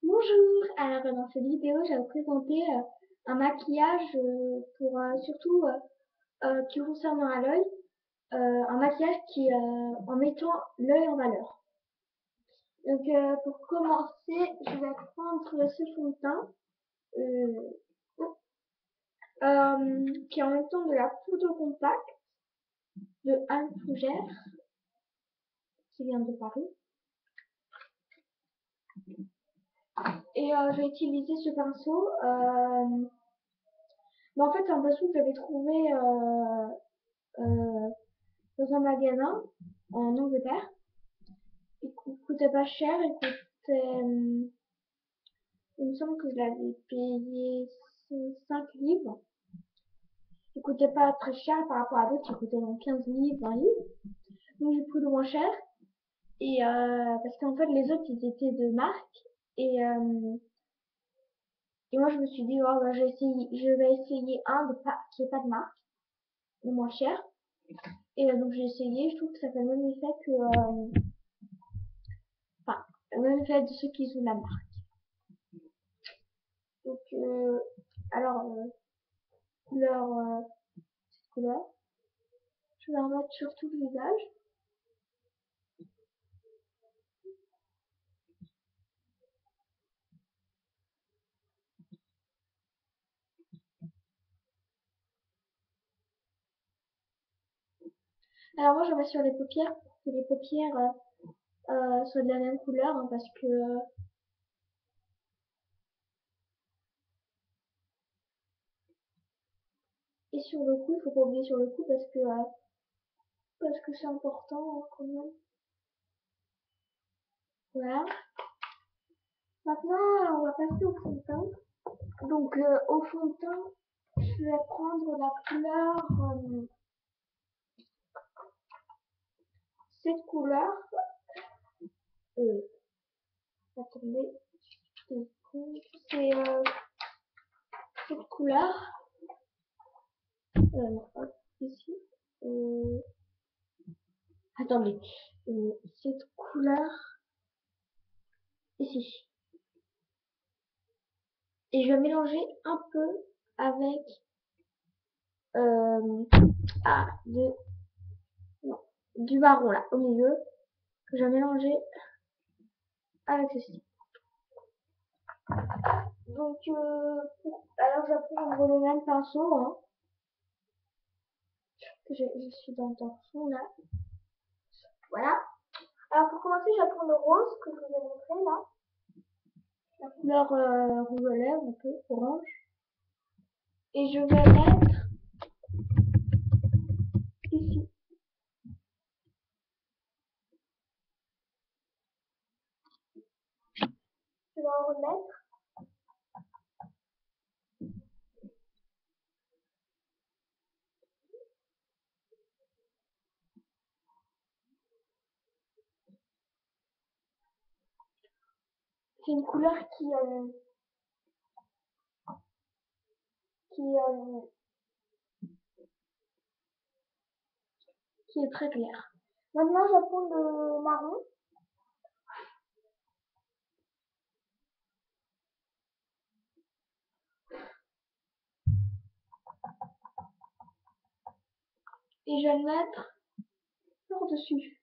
Bonjour! Alors dans cette vidéo, je vais vous présenter un maquillage pour surtout qui concernera l'œil, un maquillage qui en mettant l'œil en valeur. Donc pour commencer, je vais prendre ce fond de teint qui est en même temps de la poudre compacte de Anne Fougère qui vient de Paris. Et je vais utiliser ce pinceau. Mais en fait, c'est un pinceau que j'avais trouvé dans un magasin en Angleterre. Il coûtait pas cher, il coûtait, il me semble que je l'avais payé 5 livres. Il coûtait pas très cher par rapport à d'autres qui coûtaient dans 15 livres, 20 livres. Donc j'ai pris le moins cher. Et parce qu'en fait les autres ils étaient de marque. Et, euh, et moi je me suis dit, oh, bah, je vais essayer un qui est pas de marque, le moins cher. Et donc j'ai essayé, je trouve que ça fait le même effet que, enfin, le même effet de ceux qui sont de la marque. Donc, alors, couleur, je vais en mettre sur tout le visage. Alors moi, je mets sur les paupières pour que les paupières soient de la même couleur, hein, parce que et sur le cou, il faut pas oublier sur le cou parce que c'est important, hein, quand même. Voilà. Maintenant, on va passer au fond de teint. Donc au fond de teint, je vais prendre la couleur, cette couleur. Attendez, c'est cette couleur. Hop, ici. Attendez, cette couleur ici. Et je vais mélanger un peu avec non, du marron là, au milieu, que je vais mélanger avec ceci. Donc, alors je vais prendre le même pinceau, hein, que je suis dans le fond là. Voilà. Alors pour commencer, je vais prendre le rose que je vous ai montré là. La couleur rouge à lèvres, un peu orange. Et je vais mettre ici. Je vais en remettre. C'est une couleur qui, qui est très claire. Maintenant, je vais prendre le marron. Et je vais le mettre par-dessus.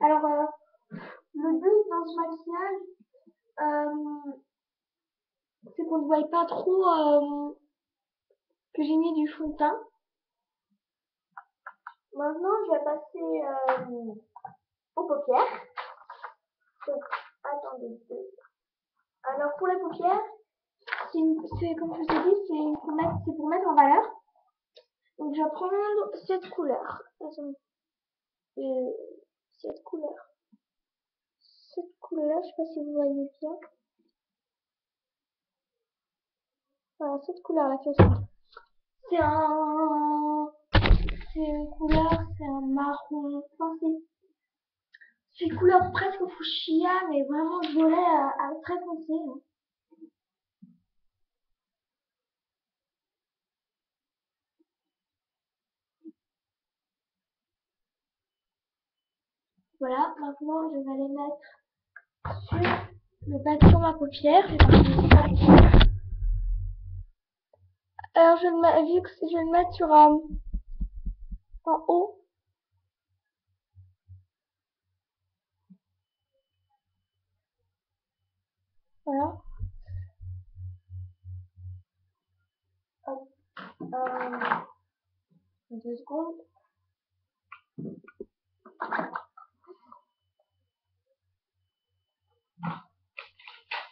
Alors, le but dans ce maquillage, c'est qu'on ne voit pas trop que j'ai mis du fond de teint. Maintenant, je vais passer aux paupières. Donc, attendez. Alors, pour les paupières, c'est comme je vous ai dit, c'est pour mettre en valeur. Donc, je vais prendre cette couleur. Euh, cette couleur. Cette couleur, je sais pas si vous voyez bien. Voilà, cette couleur-là, c'est ça. C'est un, c'est une couleur, c'est un marron foncé. C'est une couleur presque fuchsia, mais vraiment violet à très foncé. Hein. Voilà, maintenant je vais aller mettre sur ma paupière. Je vais partir ici. Alors je vais le mettre, vu que je vais le mettre sur en haut. Voilà. Hop. 2 secondes.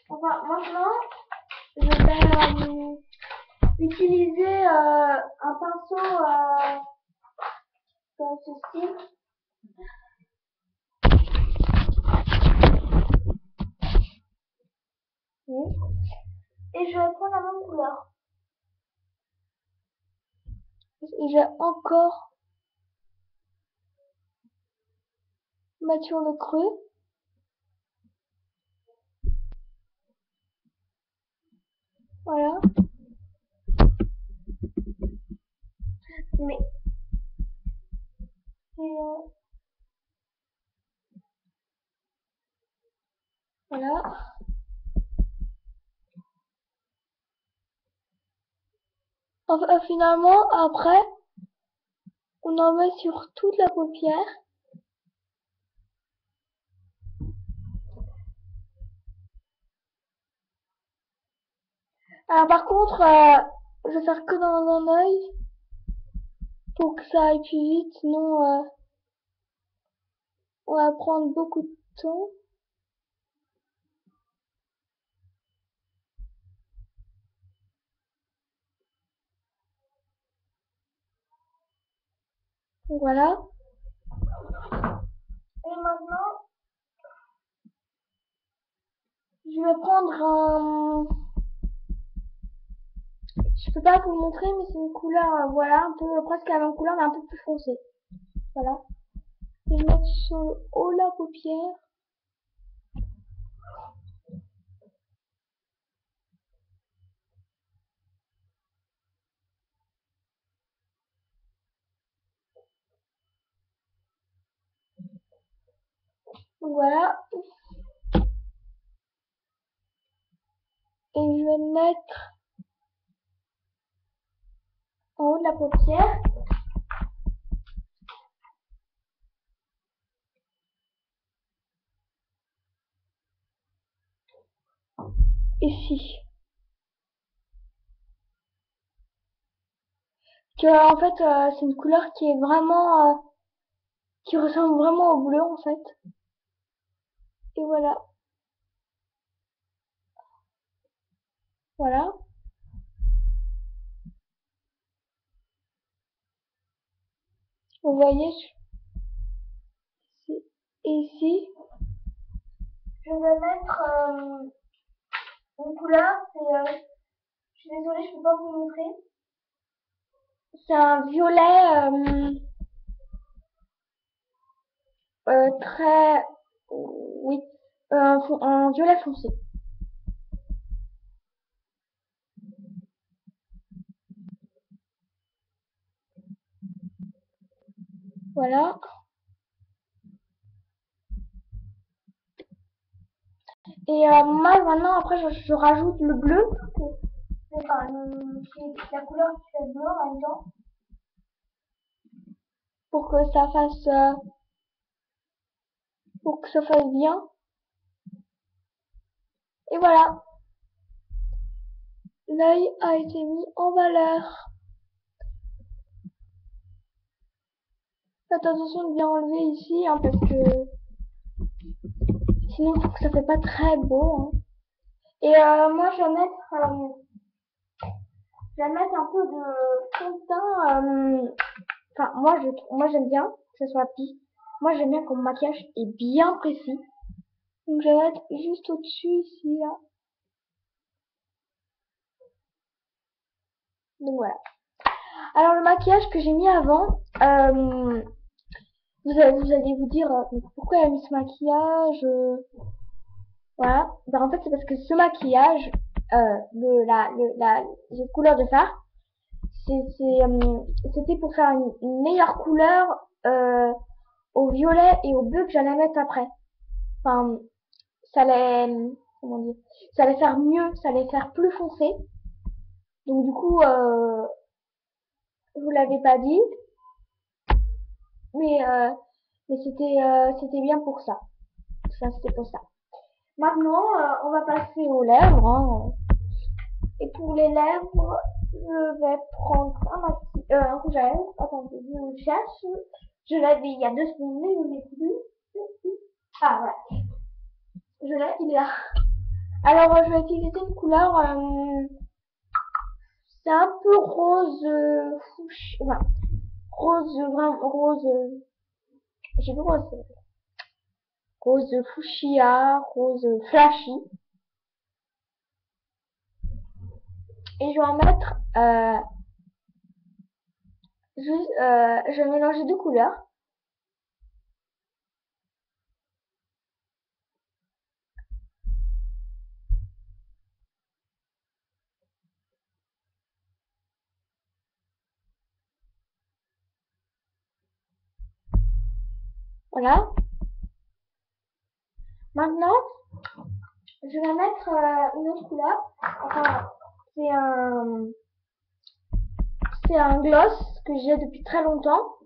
Enfin, maintenant, je vais utiliser un pinceau comme ceci. Et je vais prendre la même couleur. Et je vais encore mettre sur le creux. Voilà. Mais voilà. Finalement, après, on en met sur toute la paupière. Alors par contre, je vais faire que dans un œil pour que ça aille plus vite, sinon on va prendre beaucoup de temps. Donc voilà. Et maintenant, je vais prendre un... Je peux pas vous le montrer, mais c'est une couleur, voilà, un peu presque la même couleur, mais un peu plus foncée. Voilà. Et je vais mettre sur le haut de la paupière. Donc voilà. Et je vais le mettre en haut de la paupière. Ici. En fait, c'est une couleur qui est vraiment... qui ressemble vraiment au bleu, en fait. Et voilà. Voilà. Vous voyez, ici, je vais mettre une couleur. Je suis désolée, je peux pas vous montrer. C'est un violet très, oui, un violet foncé. Voilà. Et moi, maintenant, après, je rajoute le bleu. Enfin, la couleur qui fait bleu en même temps. Pour que ça fasse, pour que ça fasse bien. Et voilà. L'œil a été mis en valeur. Faites attention de bien enlever ici, hein, parce que sinon ça fait pas très beau. Hein. Et moi je vais mettre un peu de fond de teint. Enfin moi j'aime bien que ce soit pis. Moi j'aime bien quand mon maquillage est bien précis. Donc je vais mettre juste au-dessus ici là. Donc voilà. Alors le maquillage que j'ai mis avant, vous allez vous dire pourquoi elle a mis ce maquillage. Voilà. Ben, en fait c'est parce que ce maquillage, les couleurs de fard, c'était pour faire une meilleure couleur au violet et au bleu que j'allais mettre après. Enfin, ça allait, comment dire, ça allait faire mieux, ça allait faire plus foncé. Donc du coup, je vous l'avais pas dit, mais c'était bien pour ça. Ça c'était pour ça. Maintenant, on va passer aux lèvres. Hein. Et pour les lèvres, je vais prendre un rouge à lèvres. Attendez, je le cherche. Je l'avais il y a 2 semaines, mais je ne l'ai plus. Ah voilà, je l'ai, il est là. Alors, je vais utiliser une couleur, c'est un peu rose, enfin, rose, vraiment, rose, je sais pas comment c'est. Rose fuchsia, rose flashy. Et je vais en mettre, juste, je vais mélanger 2 couleurs. Voilà. Maintenant, je vais mettre une autre couleur. Enfin, c'est un, c'est un gloss que j'ai depuis très longtemps.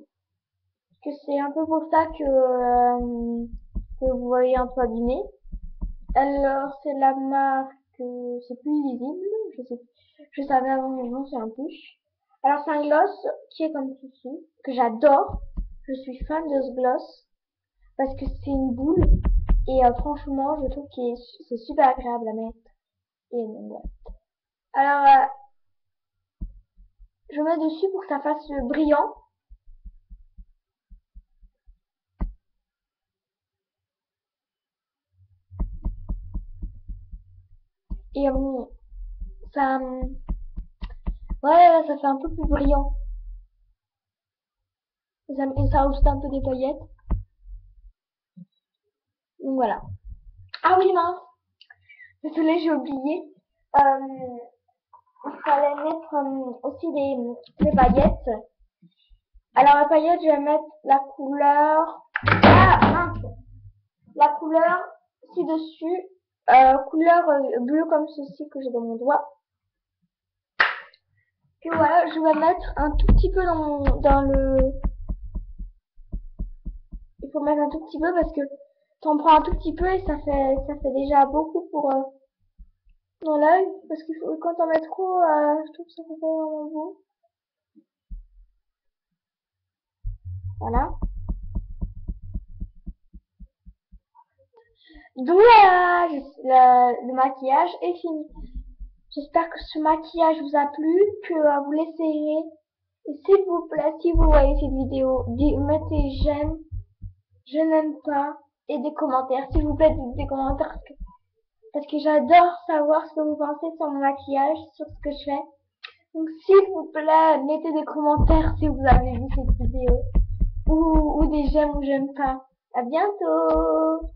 Que c'est un peu pour ça que vous voyez un peu abîmé. Alors, c'est la marque, c'est plus lisible, je savais avant mais non, c'est un push. Alors, c'est un gloss qui est comme ceci, que j'adore. Je suis fan de ce gloss parce que c'est une boule et franchement, je trouve que c'est super agréable à mettre. Et donc, voilà. Alors, je mets dessus pour que ça fasse brillant. Et ça, ouais, ça fait un peu plus brillant. Et ça ajoute un peu des paillettes. Donc voilà. Ah oui, mince. Désolée, j'ai oublié. Il fallait mettre aussi des paillettes. Alors, la paillette, je vais mettre la couleur. Ah, mince. La couleur ci-dessus. Couleur bleue comme ceci que j'ai dans mon doigt. Puis voilà, je vais mettre un tout petit peu dans le. Il faut mettre un tout petit peu parce que t'en prends un tout petit peu et ça fait déjà beaucoup pour dans l'œil. Parce que quand t'en mets trop, je trouve que ça fait pas vraiment beau. Voilà. Donc le maquillage est fini. J'espère que ce maquillage vous a plu, que vous l'essayerez. Et s'il vous plaît, si vous voyez cette vidéo, mettez j'aime, je n'aime pas et des commentaires. S'il vous plaît, des commentaires parce que j'adore savoir ce que vous pensez sur mon maquillage, sur ce que je fais. Donc s'il vous plaît, mettez des commentaires si vous avez vu cette vidéo ou des j'aime ou j'aime pas. À bientôt!